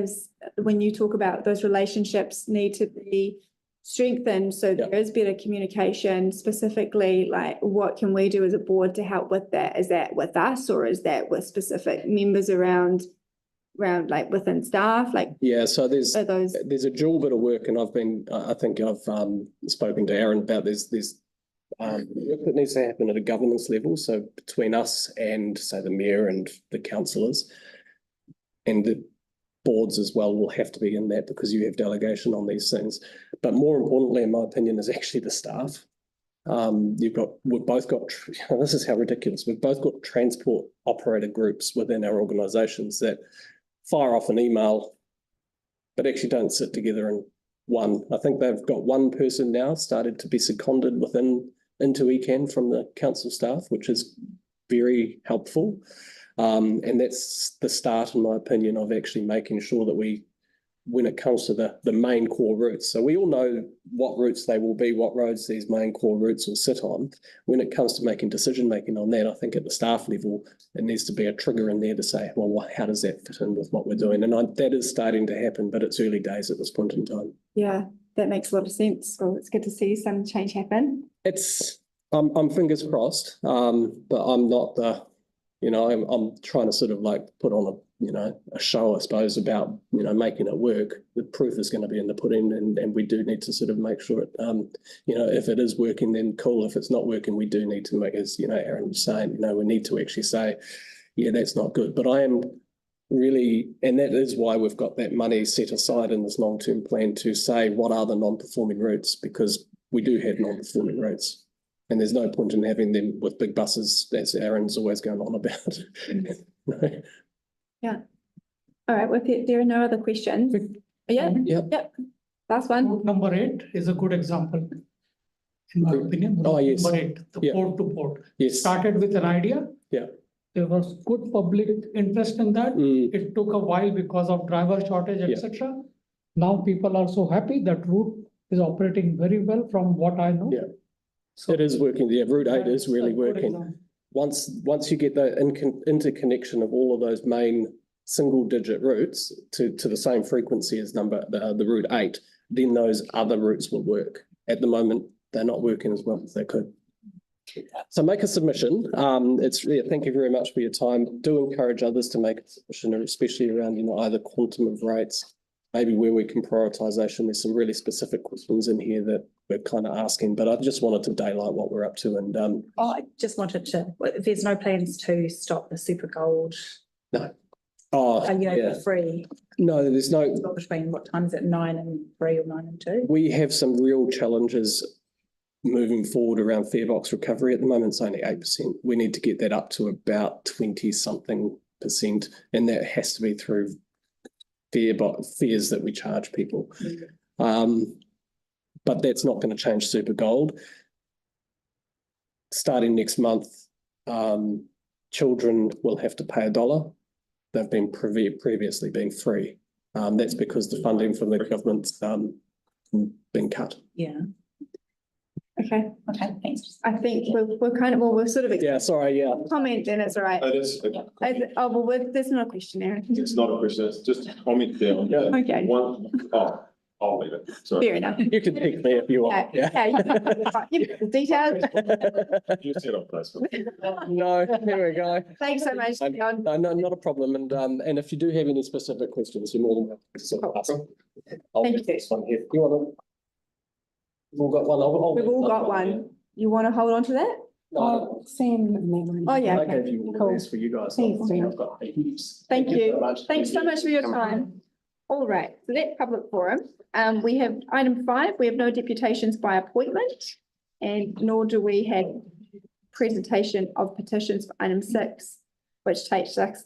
when you talk about those relationships need to be strengthened, so there is better communication, specifically, like, what can we do as a board to help with that? Is that with us, or is that with specific members around like within staff? Like, yeah, so there's a dual bit of work, and I think I've spoken to Aaron about there's work that needs to happen at a governance level, so between us and, say, the mayor and the councillors, and the boards as well will have to be in that, because you have delegation on these things. But more importantly, in my opinion, is actually the staff. We've both got, this is how ridiculous, we've both got transport operator groups within our organisations that fire off an email, but actually don't sit together in one. I think they've got one person now started to be seconded into ECAN from the council staff, which is very helpful. And that's the start, in my opinion, of actually making sure that when it comes to the main core routes, so we all know what routes they will be, what roads these main core routes will sit on. When it comes to making decision-making on that, I think at the staff level, it needs to be a trigger in there to say, well, how does that fit in with what we're doing? And that is starting to happen, but it's early days at this point in time. Yeah, that makes a lot of sense. Well, it's good to see some change happen. I'm fingers crossed, but I'm not I'm trying to sort of like put on a show, I suppose, about, making it work. The proof is going to be in the pudding, and we do need to sort of make sure it, if it is working, then cool. If it's not working, we do need to make, as, Aaron was saying, we need to actually say, yeah, that's not good. But I am really, and that is why we've got that money set aside in this long-term plan to say what are the non-performing routes, because we do have non-performing routes. And there's no point in having them with big buses, as Aaron's always going on about. Yeah. All right, well, if there are no other questions. Yeah, Yep. last one. Route number 8 is a good example, in my opinion. Oh, Route yes. Number 8, the Yeah. port to port. Yes. Started with an idea. Yeah. There was good public interest in that. Mm. It took a while because of driver shortage, Yeah. etc. Now people are so happy that route is operating very well from what I know. Yeah. So It is working. Yeah, Route 8 is that's a really good working. example. Once you get the interconnection of all of those main single-digit routes to the same frequency as the Route 8, then those other routes will work. At the moment, they're not working as well as they could. So make a submission. Thank you very much for your time. Do encourage others to make a submission, especially around, either quantum of rates, maybe where we can prioritisation. There's some really specific questions in here that we're kind of asking, but I just wanted to daylight what we're up to. And I just wanted to, there's no plans to stop the super gold, yeah. for free, No, there's no. between what time is it, 9 and 3 or 9 and 2? We have some real challenges moving forward around fare box recovery. At the moment, it's only 8%. We need to get that up to about 20-something%, and that has to be through fares that we charge people. But that's not going to change Super Gold. Starting next month, children will have to pay $1. They've been previously been free. That's because the funding from the government's been cut. Yeah. Okay, Okay, thanks. I think we're sort of. Yeah, sorry, yeah. Comment, and it's all right. It is, There's no question, Aaron. it's not a question, it's just a comment there on that. Okay. I'll leave it, sorry. Fair enough. You can pick me if you want. Yeah, you've got the details. You said on Facebook. No, there we go. Thanks so much, John. No, not a problem. And if you do have any specific questions, you're more than welcome to sort of ask. I'll Thank leave this one here. You want to? We've all got one. We've all got one. You want to hold on to that? No, Sam. Oh, yeah. I Okay. gave you all Cool. these for you guys. Thanks, Sam. I've got heaps. Thank so you. much. Thanks so much for your time. All right, so that's public forum. We have item 5, we have no deputations by appointment, and nor do we have presentation of petitions for item 6, which takes us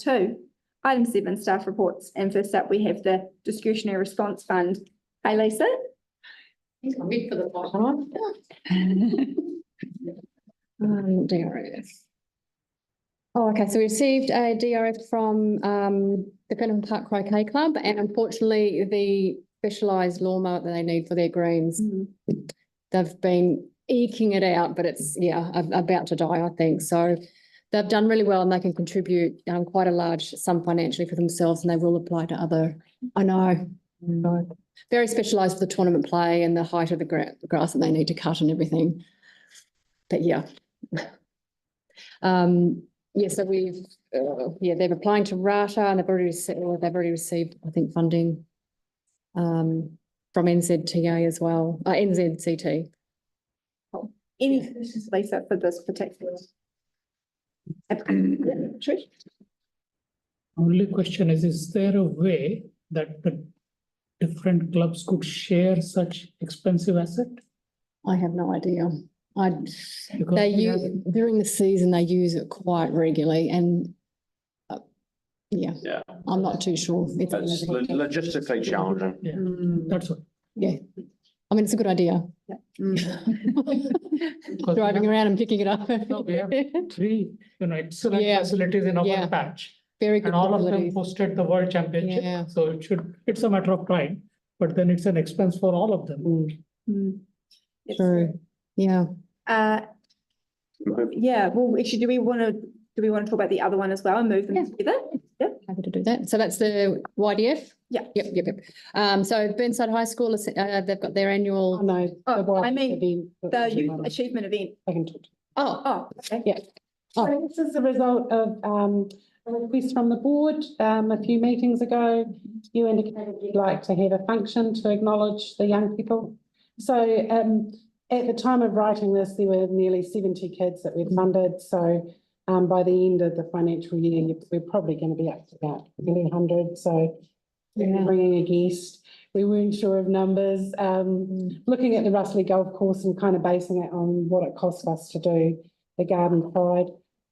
to item 7, staff reports. And first up, we have the discretionary response fund. Hey, Lisa. DRF. Oh, okay, so we received a DRF from the Fendalton Park Croquet Club, and unfortunately the specialised lawnmower that they need for their greens, they've been eking it out, but it's, about to die, I think. So they've done really well, and they can contribute quite a large sum financially for themselves, and they will apply to other, I know. Very specialised for the tournament play and the height of the grass that they need to cut and everything. But yeah. So we've, they're applying to RATA, and they've already received, I think, funding from NZTA as well, NZCT. Any questions, Lisa, for this particular? Trish? Only question is there a way that the different clubs could share such expensive asset? I have no idea. Because They we use, during the season, they use it quite regularly, and Yeah, I'm not too sure. it's logistically challenging. Yeah, that's what. Yeah, I mean, it's a good idea. Because Driving around and picking it up. No, we have 3, excellent Yeah. facilities in Yeah. our patch. Very good And all of them facilities. hosted the world Yeah. championship, so it's a matter of time, but then it's an expense for all of them. True, yeah. Well, actually, do we want to talk about the other one as well and move them Yeah. together? Happy to do that. So that's the YDF? Yeah. Yep. So Burnside High School, they've got their annual, The achievement event. oh, Oh, okay. yeah. So this is the result of a request from the board, a few meetings ago. You indicated you'd like to have a function to acknowledge the young people. So, at the time of writing this, there were nearly 70 kids that we'd funded. So, by the end of the financial year, we're probably going to be up to about 100. So, bringing a guest. We weren't sure of numbers. Looking at the Russley Golf Course and kind of basing it on what it cost us to do the Garden Pride.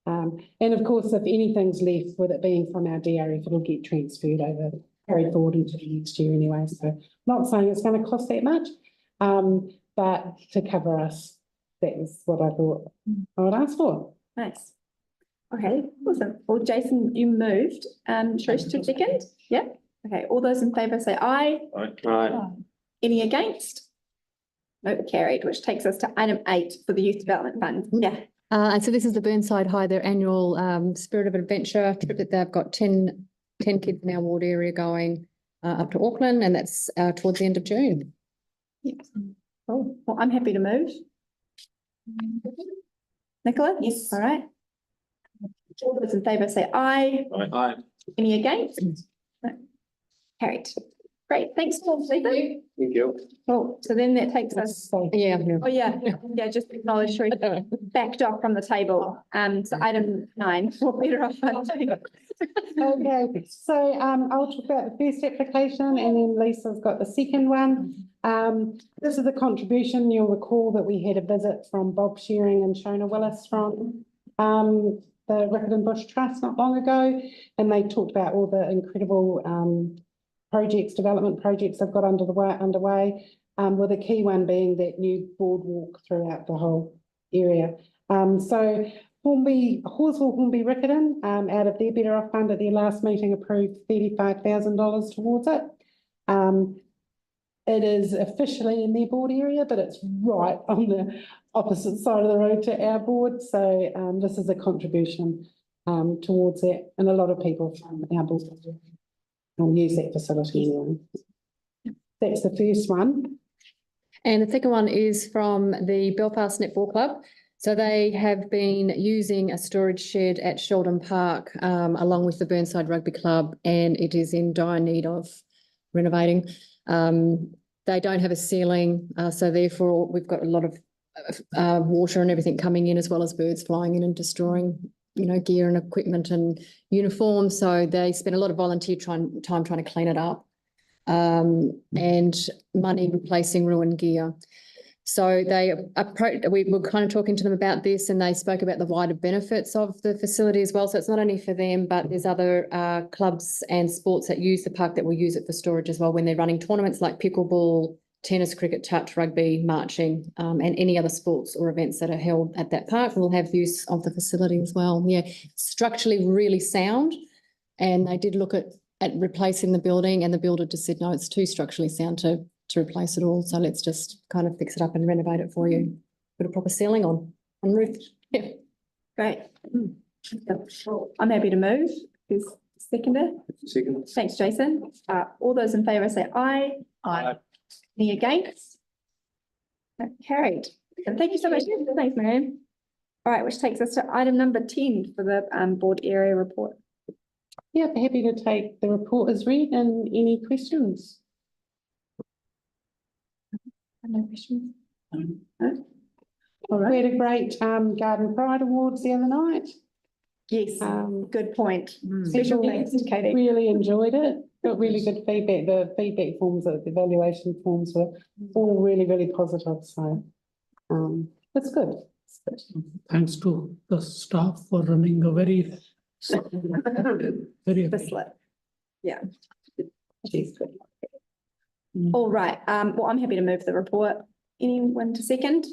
And of course, if anything's left with it being from our DRF, it'll get transferred over, carried forward into the next year anyway. So not saying it's going to cost that much, but to cover us, that was what I thought I would ask for. Nice. Okay, awesome. Well, Jason, you moved. Trish to second? Yeah. Okay, all those in favour say aye. Right. Any against? No, carried, which takes us to item 8 for the Youth Development Fund. Yeah. And so this is the Burnside High, their annual Spirit of Adventure trip that they've got 10 kids in our ward area going up to Auckland, and that's towards the end of June. Yep. Cool. Well, I'm happy to move. Nicola? Yes. All right. All those in favour say aye. Aye. Any against? No. Carried. Great, thanks, Paul. Thank you. Thank you. Cool. So then that takes us, Yeah. oh yeah, just acknowledge Sheree backed off from the table. So item 9 for better off funding. Okay, so I'll talk about the first application and then Lisa's got the second one. This is a contribution. You'll recall that we had a visit from Bob Shearing and Shona Willis from the Riccarton Bush Trust not long ago, and they talked about all the incredible development projects they've got underway, with a key one being that new boardwalk throughout the whole area. So Horseville Hornby Riccarton, out of their Better Off Fund at their last meeting, approved $35,000 towards it. It is officially in their board area, but it's right on the opposite side of the road to our board. So this is a contribution towards it, and a lot of people from our board use that facility anyway. That's the first one. And the second one is from the Belfast Netball Club. So they have been using a storage shed at Sheldon Park along with the Burnside Rugby Club, and it is in dire need of renovating. They don't have a ceiling, so therefore we've got a lot of water and everything coming in, as well as birds flying in and destroying, gear and equipment and uniforms. So they spend a lot of volunteer time trying to clean it up, and money replacing ruined gear. So we were kind of talking to them about this, and they spoke about the wider benefits of the facility as well. So it's not only for them, but there's other clubs and sports that use the park that will use it for storage as well when they're running tournaments like pickleball, tennis, cricket, touch, rugby, marching, and any other sports or events that are held at that park will have use of the facility as well. Yeah, structurally really sound, and they did look at replacing the building, and the builder just said, no, it's too structurally sound to replace it all. So let's just kind of fix it up and renovate it for you. Put a proper ceiling on roof. Yeah. Great. I'm happy to move. Who's seconder? Second. Thanks, Jason. All those in favour say aye. Aye. Any against? No, carried. And thank you so much. Thanks, Marianne. All right, which takes us to item number 10 for the board area report. Yeah, happy to take the report as read, and any questions? No questions. No? All right. We had a great Garden Pride Awards the other night. Yes, good point. Special thanks to Katie. Really enjoyed it. Got really good feedback. The feedback forms, the evaluation forms were all really, really positive. So it's good. It's good. Thanks to the staff for running a very Slip. Yeah. She's good. All right. Well, I'm happy to move the report. Anyone to second?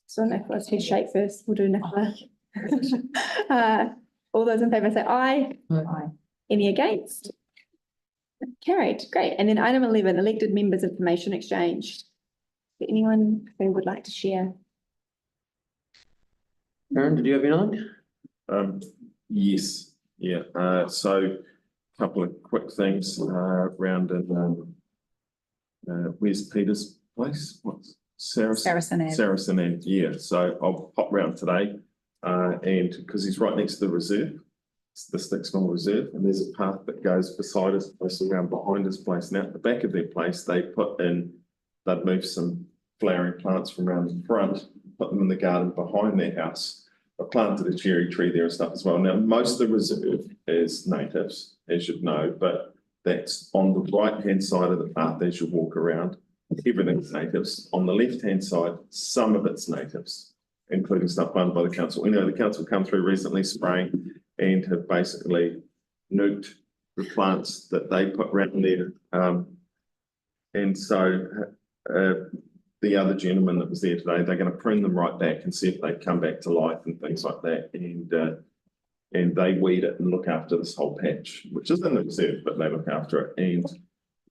So Nicola's head shake first. We'll do Nicola. All those in favour say aye. Aye. Any against? Carried. Great. And then item 11, elected members information exchange. Anyone who would like to share? Aaron, did you have anything? Yes, yeah, so a couple of quick things around in where's Peter's place? What's Saracen Ave. Saracen Ave, yeah. So I'll pop round today and because he's right next to the reserve. the Sticksville Reserve, and there's a path that goes beside his place, around behind his place. Now, at the back of their place, they'd moved some flowering plants from around the front, put them in the garden behind their house. I planted a cherry tree there and stuff as well. Now, most of the reserve is natives, as you'd know, but that's on the right-hand side of the path as you walk around. Everything's natives. On the left-hand side, some of it's natives, including stuff planted by the council. You know, the council come through recently spraying and have basically nuked the plants that they put around there. And so the other gentleman that was there today, they're going to prune them right back and see if they come back to life and things like that. And they weed it and look after this whole patch, which is in the reserve, but they look after it and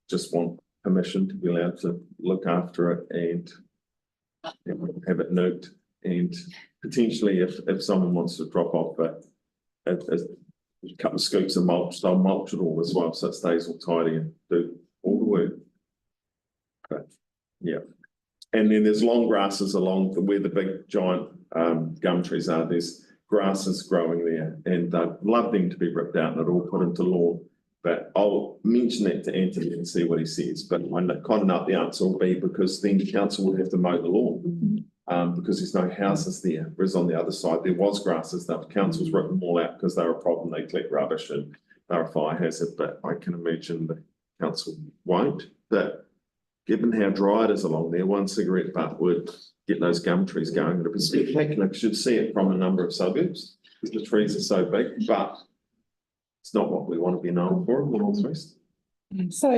just want permission to be allowed to look after it and have it nuked. And potentially, if someone wants to drop off a couple of scoops of mulch, they'll mulch it all as well, so it stays all tidy and do all the work. But yeah. And then there's long grasses along where the big giant gum trees are. There's grasses growing there, and I'd love them to be ripped out and it all put into lawn. But I'll mention that to Anthony and see what he says. But I kind of know the answer will be because then the council would have to mow the lawn because there's no houses there. Whereas on the other side, there was grasses that the council's ripped them all out because they're a problem. They collect rubbish and they're a fire hazard. But I can imagine the council won't. But given how dry it is along there, one cigarette butt would get those gum trees going. It'd be spectacular because you'd see it from a number of suburbs because the trees are so big, but it's not what we want to be known for in the northwest. So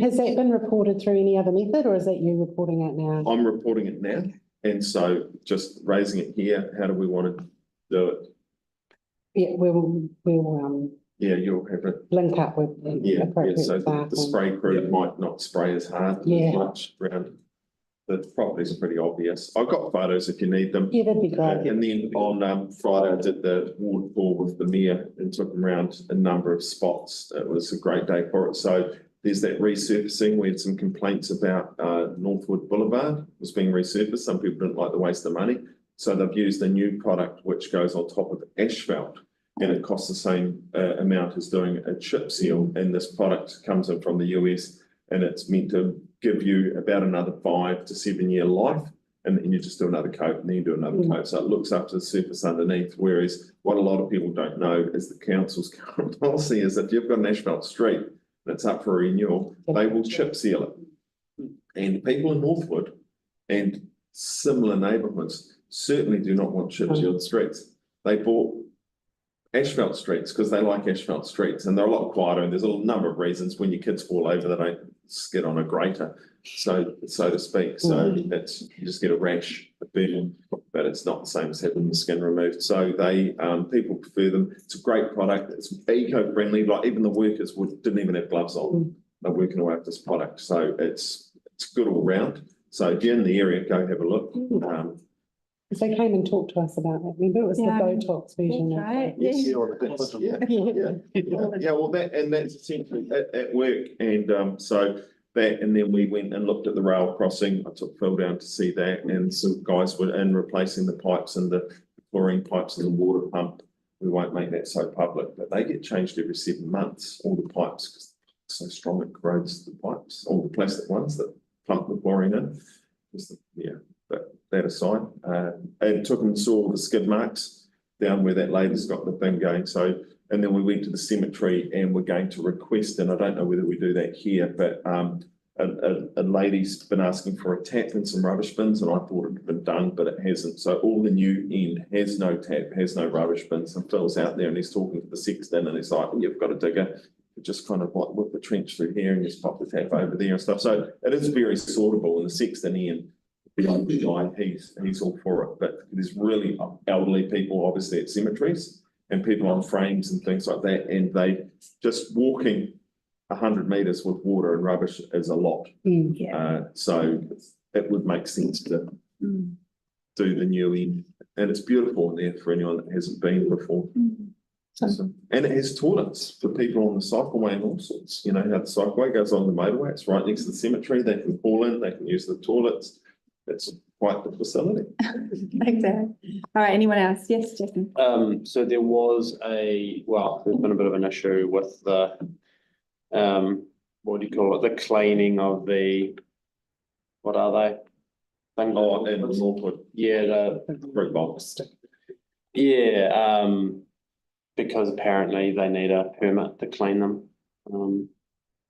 has that been reported through any other method, or is that you reporting it now? I'm reporting it now, and so just raising it here, how do we want to do it? Yeah, we'll Yeah, you'll have it. link up with the Yeah, appropriate so staff. the spray crew might not spray as hard Yeah. as much around. The properties are pretty obvious. I've got photos if you need them. Yeah, that'd be great. And then on Friday, I did the ward tour with the mayor and took them around a number of spots. It was a great day for it. So there's that resurfacing. We had some complaints about Northwood Boulevard was being resurfaced. Some people didn't like the waste of money. So they've used a new product which goes on top of asphalt. And it costs the same amount as doing a chip seal. And this product comes in from the US and it's meant to give you about another 5 to 7 year life. And then you just do another coat and then you do another coat. So it looks after the surface underneath. Whereas what a lot of people don't know is the council's current policy is if you've got an asphalt street and it's up for renewal, they will chip seal it. And people in Northwood and similar neighbourhoods certainly do not want chip sealed streets. They bought asphalt streets because they like asphalt streets and they're a lot quieter, and there's a number of reasons. When your kids fall over, they don't skid on a grater, so to speak. So it's you just get a rash, a burn, but it's not the same as having the skin removed. So they people prefer them. It's a great product. It's eco-friendly. Like even the workers didn't even have gloves on. They're working away with this product, so it's good all round. So if you're in the area, go have a look. They came and talked to us about that. Remember, it was the Botox version. Right. Yes, yeah. Well, that's essentially at work, and so that, and then we went and looked at the rail crossing. I took Phil down to see that, and some guys were in replacing the pipes and the chlorine pipes and the water pump. We won't make that so public, but they get changed every 7 months. All the pipes, because it's so strong it corrodes the pipes. All the plastic ones that pump the chlorine in. But that aside, and took them and saw all the skid marks down where that lady's got the thing going. So, and then we went to the cemetery and we're going to request, and I don't know whether we do that here, but a lady's been asking for a tap and some rubbish bins, and I thought it had been done, but it hasn't. So all the new end has no tap, has no rubbish bins. And Phil's out there and he's talking to the sexton and he's like, you've got a digger. Just kind of like whip the trench through here and just pop the tap over there and stuff. So it is very sortable, and the sexton Ian, he's all for it. But there's really elderly people obviously at cemeteries and people on frames and things like that, and they just walking 100 metres with water and rubbish is a lot. So it would make sense to do the new end, and it's beautiful in there for anyone that hasn't been before. So, and it has toilets for people on the cycleway and all sorts. You know how the cycleway goes on the motorway, it's right next to the cemetery. They can pull in, they can use the toilets. It's quite the facility. Thanks, Aaron. All right, anyone else? Yes, Jason. So there was there's been a bit of an issue with the, what do you call it? The cleaning of what are they? Oh, and Northwood, Yeah, Brick Box. yeah, because apparently they need a permit to clean them.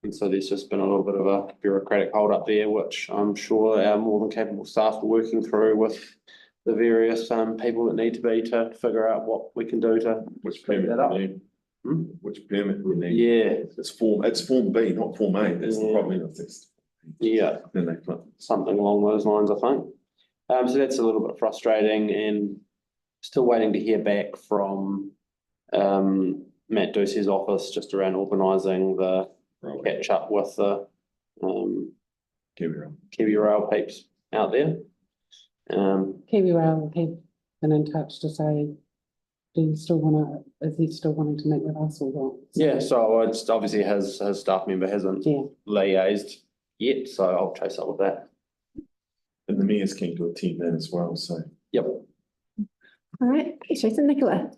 And so there's just been a little bit of a bureaucratic hold up there, which I'm sure our more than capable staff are working through with the various people that need to be to figure out what we can do to Which permit that up. we need? Which permit we need? Yeah, It's form B, not form A. That's the Yeah. problem. It's yeah, then they put. something along those lines, I think. So that's a little bit frustrating, and still waiting to hear back from Matt Ducey's office just around organising the catch up with the Kiwi Rail peeps out there. Kiwi Rail have been in touch to say, is he still wanting to meet with us or what? Yeah, so it's obviously his staff member hasn't Yeah. liaised yet, so I'll chase up with that. And the mayor's keen to attend that as well, so. Yep. All right, Jason, Nicola.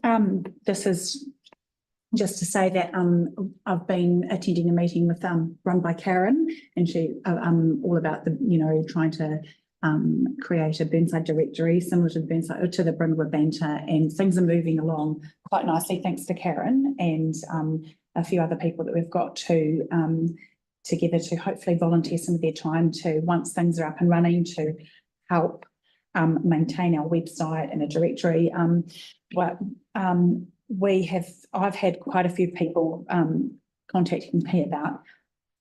This is just to say that I've been attending a meeting with run by Karen, and she all about the trying to create a Burnside directory similar to the Brindwood Banter, and things are moving along quite nicely thanks to Karen and a few other people that we've got to together to hopefully volunteer some of their time to, once things are up and running, to help maintain our website and a directory. I've had quite a few people contacting me about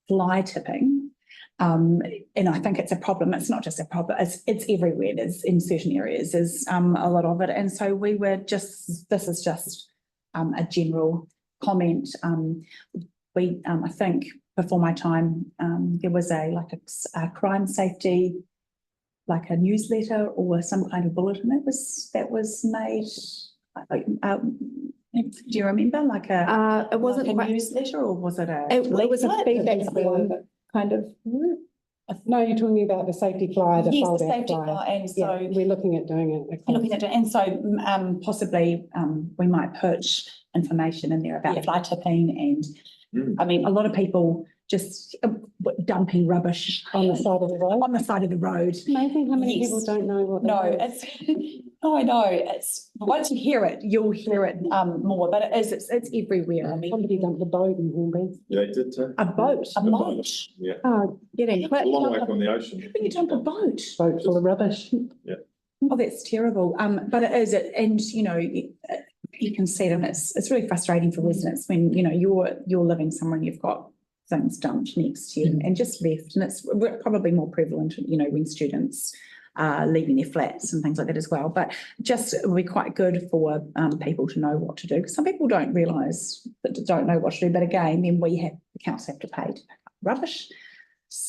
fly tipping. And I think it's a problem. It's not just a problem, it's everywhere. There's in certain areas, there's a lot of it. And so this is just a general comment. I think before my time, there was a crime safety, like a newsletter or some kind of bulletin that was made. Do you remember, It wasn't a quite, newsletter, or was it it was a leaflet? feedback form, but kind of. No, you're talking about the safety flyer, the Yes, the fold-out safety flyer. flyer, and Yeah, so we're looking at doing it. looking at it, and so possibly we might put information in there about fly tipping, and I mean, a lot of people just dumping rubbish On the side of the road. on the side of the road. It's amazing how many Yes. people don't know what. No, that is. it's I know it's once you hear it, you'll hear it more. But it's everywhere. I mean, Somebody dumped the boat in Hornby. Yeah, they did too. a boat. Yeah, Oh, getting. a long way from the ocean. How can you dump a boat? Boat full of rubbish. Oh, that's terrible. But it is, and you can see it, and it's really frustrating for residents when you're living somewhere and you've got things dumped next to you and just left, and it's probably more prevalent, when students are leaving their flats and things like that as well. But just it would be quite good for people to know what to do, because some people don't realise don't know what to do. But again, then the council have to pay to pick up rubbish,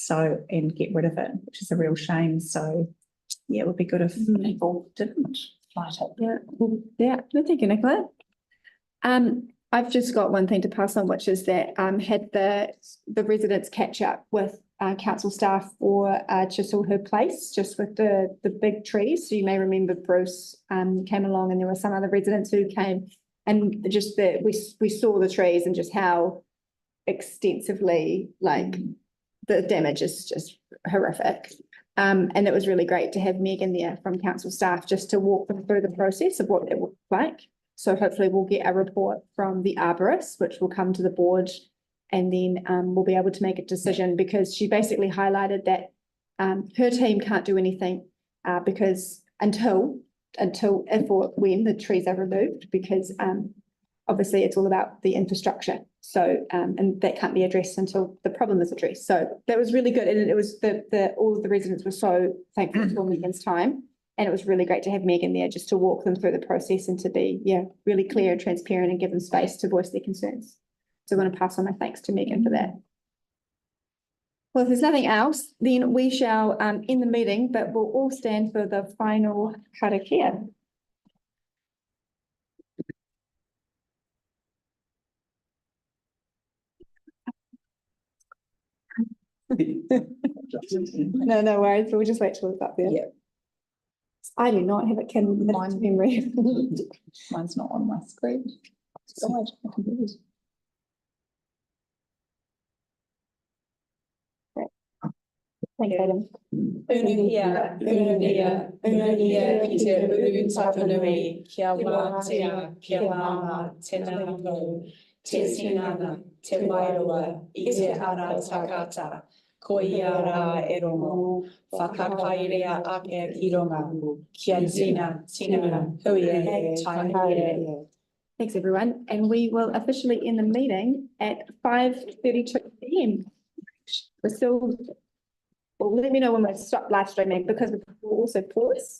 and get rid of it, which is a real shame. So yeah, it would be good if people didn't light it. Yeah, no, thank you, Nicola. I've just got one thing to pass on, which is that had the residents catch up with council staff for Chisel Her Place, just with the big trees. So you may remember Bruce came along, and there were some other residents who came, and just that we saw the trees and just how extensively the damage is just horrific. And it was really great to have Megan there from council staff just to walk them through the process of what it looked like. So hopefully we'll get a report from the arborist, which will come to the board, and then we'll be able to make a decision, because she basically highlighted that her team can't do anything because until if or when the trees are removed, because obviously it's all about the infrastructure. So and that can't be addressed until the problem is addressed. So that was really good, and it was all of the residents were so thankful for Megan's time. And it was really great to have Megan there just to walk them through the process and to be, really clear and transparent and give them space to voice their concerns. So I want to pass on my thanks to Megan for that. Well, if there's nothing else, then we shall end the meeting, but we'll all stand for the final karakia. No, no worries. We'll just wait till it's up there. Yeah. I do not have it can Mine- memory. Mine's not on my screen. God, I can do this. Thanks, Adam. Unuhia, ki te uru tapanui, kia wātea, kia māma, tēnā nō, te tinana, te wairoa, I te ara takata, ko ia rā e rongo, whakakairea ake ki runga, kia tina, hui e, tai haere. Thanks, everyone. And we will officially end the meeting at 5:32 PM. We're still, well, let me know when we stop live streaming because we'll also pause.